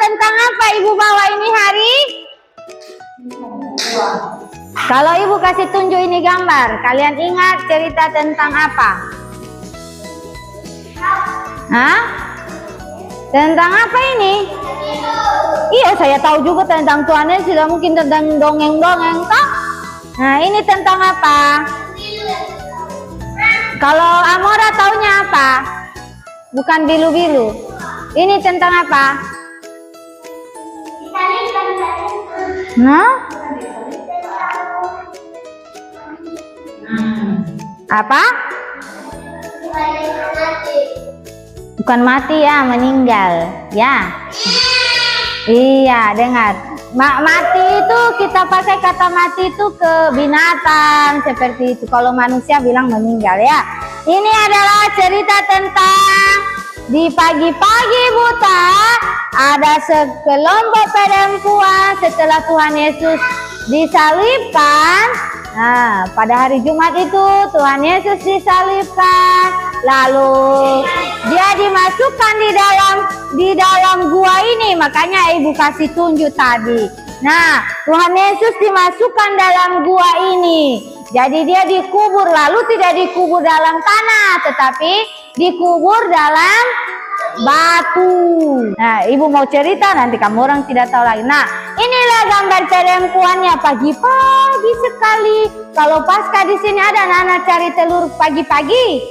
tentang apa ibu bawa ini hari? Kalau ibu kasih tunjuk ini gambar, kalian ingat cerita tentang apa? Hah? Tentang apa ini? Iya, saya tahu juga tentang Tuhan Yesus, tidak mungkin tentang dongeng-dongeng, toh? Nah, ini tentang apa? Kalau Amora taunya apa? Bukan bilu-bilu. Ini tentang apa? Nah? Apa? Bukan mati ya, meninggal. Ya. Iya, dengar. Mati itu kita pakai kata mati itu ke binatang seperti itu. Kalau manusia bilang meninggal ya. Ini adalah cerita tentang di pagi-pagi buta ada sekelompok perempuan setelah Tuhan Yesus disalibkan. Nah, pada hari Jumat itu Tuhan Yesus disalibkan, lalu dia dimasukkan di dalam gua ini, makanya ibu kasih tunjuk tadi. Nah, Tuhan Yesus dimasukkan dalam gua ini. Jadi dia dikubur, lalu tidak dikubur dalam tanah, tetapi dikubur dalam batu. Nah, ibu mau cerita, nanti kamu orang tidak tahu lagi. Nah, inilah gambar perempuannya pagi-pagi sekali. Kalau pasca di sini ada anak-anak cari telur pagi-pagi.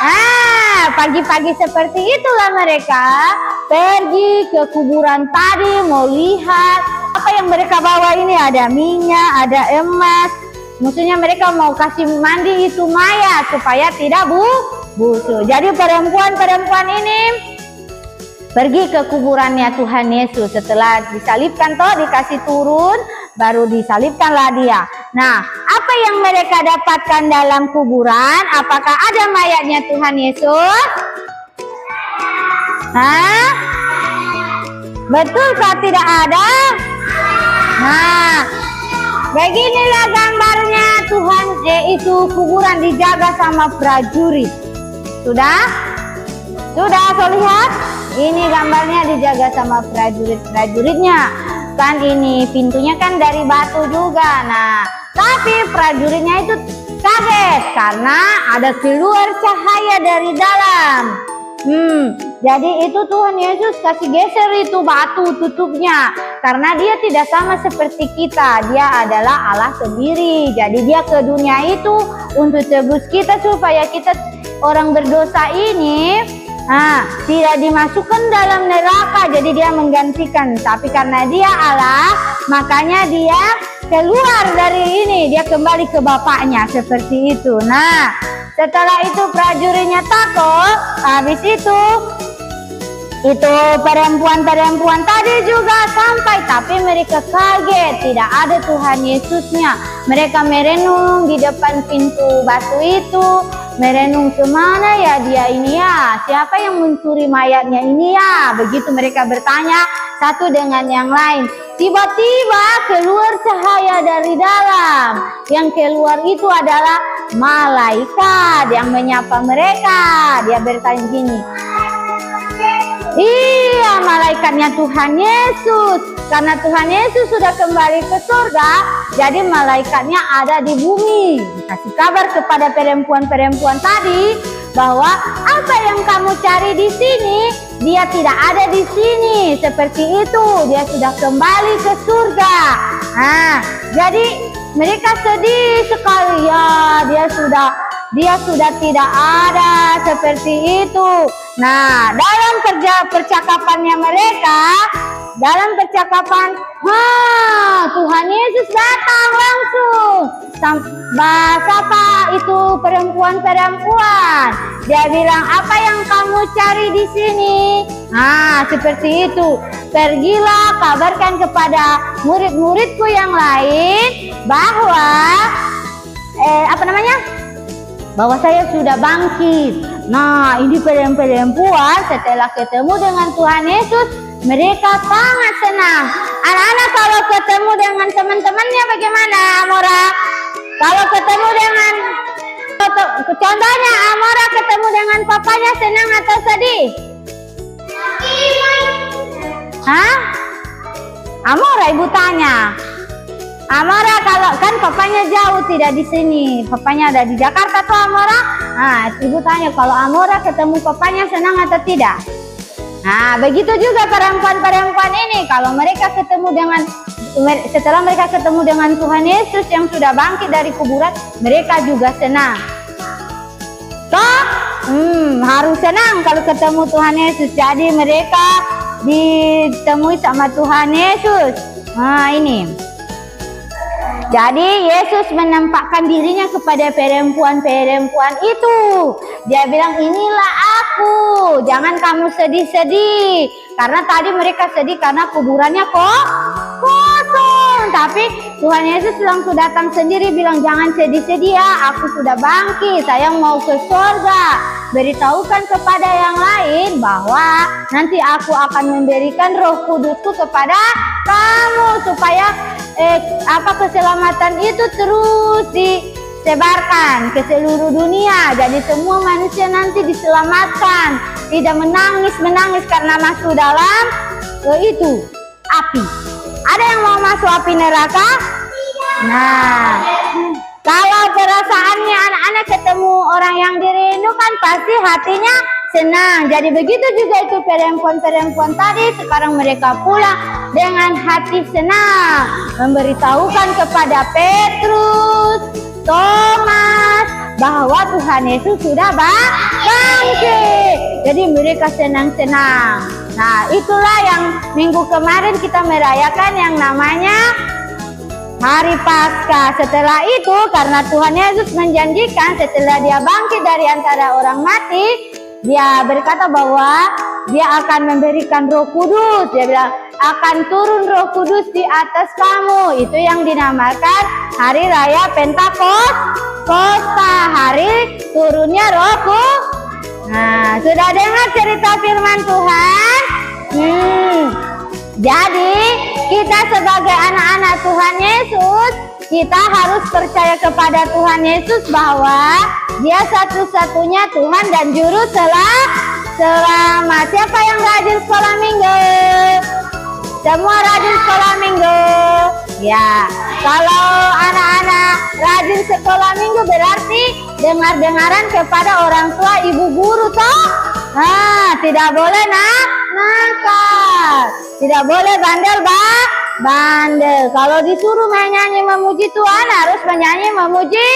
Ah, pagi-pagi seperti itulah mereka pergi ke kuburan tadi mau lihat apa yang mereka bawa ini. Ada minyak, ada emas. Maksudnya mereka mau kasih mandi itu mayat supaya tidak busuk. Jadi perempuan-perempuan ini pergi ke kuburannya Tuhan Yesus. Setelah disalibkan toh dikasih turun, baru disalibkanlah dia. Nah, apa yang mereka dapatkan dalam kuburan? Apakah ada mayatnya Tuhan Yesus? Hah? Betulkah tidak ada? Nah, beginilah gambarnya Tuhan, itu kuburan dijaga sama prajurit. Sudah saya lihat? Ini gambarnya dijaga sama prajuritnya. Kan ini pintunya kan dari batu juga. Nah, tapi prajuritnya itu kaget karena ada keluar cahaya dari dalam. Jadi itu Tuhan Yesus kasih geser itu batu tutupnya. Karena dia tidak sama seperti kita. Dia adalah Allah sendiri. Jadi dia ke dunia itu untuk tebus kita supaya kita orang berdosa ini tidak dimasukkan dalam neraka. Jadi dia menggantikan. Tapi karena dia Allah, makanya dia keluar dari ini. Dia kembali ke bapaknya seperti itu. Nah, setelah itu prajuritnya takut. Habis itu perempuan-perempuan tadi juga sampai, tapi mereka kaget tidak ada Tuhan Yesusnya. Mereka merenung di depan pintu batu itu, merenung kemana ya dia ini ya, siapa yang mencuri mayatnya ini ya. Begitu mereka bertanya satu dengan yang lain. Tiba-tiba keluar cahaya dari dalam. Yang keluar itu adalah malaikat yang menyapa mereka. Dia bertanya gini, iya, malaikatnya Tuhan Yesus. Karena Tuhan Yesus sudah kembali ke surga, jadi malaikatnya ada di bumi. Kasih kabar kepada perempuan-perempuan tadi bahwa apa yang kamu cari di sini, dia tidak ada di sini. Seperti itu, dia sudah kembali ke surga. Nah, jadi mereka sedih sekali ya, dia sudah tidak ada seperti itu. Nah, dalam percakapannya mereka, dalam percakapan, Tuhan Yesus datang langsung. Siapa itu perempuan-perempuan? Dia bilang, apa yang kamu cari di sini? Nah, seperti itu. Pergilah kabarkan kepada murid-muridku yang lain bahwa bahwa saya sudah bangkit. Nah, ini perempuan setelah ketemu dengan Tuhan Yesus, mereka sangat senang. Anak-anak kalau ketemu dengan teman-temannya bagaimana, Amora? Kalau ketemu dengan, contohnya Amora ketemu dengan papanya, senang atau sedih? Hah? Amora, ibu tanya. Amora, kalau kan papanya jauh, tidak di sini. Papanya ada di Jakarta tuh Amora. Nah, ibu tanya, kalau Amora ketemu papanya senang atau tidak? Nah, begitu juga perempuan-perempuan ini. Kalau mereka ketemu dengan, setelah mereka ketemu dengan Tuhan Yesus yang sudah bangkit dari kuburan, mereka juga senang. Toh, harus senang kalau ketemu Tuhan Yesus. Jadi mereka ditemui sama Tuhan Yesus. Nah, ini. Jadi Yesus menampakkan dirinya kepada perempuan-perempuan itu. Dia bilang, inilah aku, jangan kamu sedih-sedih. Karena tadi mereka sedih karena kuburannya kok kosong. Tapi Tuhan Yesus langsung datang sendiri bilang, jangan sedih-sedih ya, aku sudah bangkit, saya mau ke surga. Beritahukan kepada yang lain bahwa nanti aku akan memberikan Roh Kudusku kepada kamu supaya keselamatan itu terus disebarkan ke seluruh dunia. Jadi semua manusia nanti diselamatkan, tidak menangis karena masuk dalam itu api. Ada yang mau masuk api neraka? Nah, kalau perasaannya anak-anak ketemu orang yang dirindukan, pasti hatinya senang. Jadi begitu juga itu perempuan-perempuan tadi, sekarang mereka pulang dengan hati senang, memberitahukan kepada Petrus, Thomas, bahwa Tuhan Yesus sudah bangkit. Jadi mereka senang-senang. Nah, itulah yang minggu kemarin kita merayakan yang namanya Hari Paskah. Setelah itu, karena Tuhan Yesus menjanjikan setelah dia bangkit dari antara orang mati, dia berkata bahwa dia akan memberikan Roh Kudus. Dia bilang, akan turun Roh Kudus di atas kamu. Itu yang dinamakan Hari Raya Pentakosta, hari turunnya Roh Kudus. Nah, sudah dengar cerita firman Tuhan? Jadi, kita sebagai anak-anak Tuhan Yesus, kita harus percaya kepada Tuhan Yesus bahwa Dia satu-satunya Tuhan dan Juru Selamat. Siapa yang rajin sekolah minggu? Semua rajin sekolah minggu? Ya, kalau anak-anak rajin sekolah minggu berarti dengar-dengaran kepada orang tua, ibu guru toh? Nah, tidak boleh nakal, tidak boleh bandel. Kalau disuruh menyanyi memuji Tuhan, harus menyanyi memuji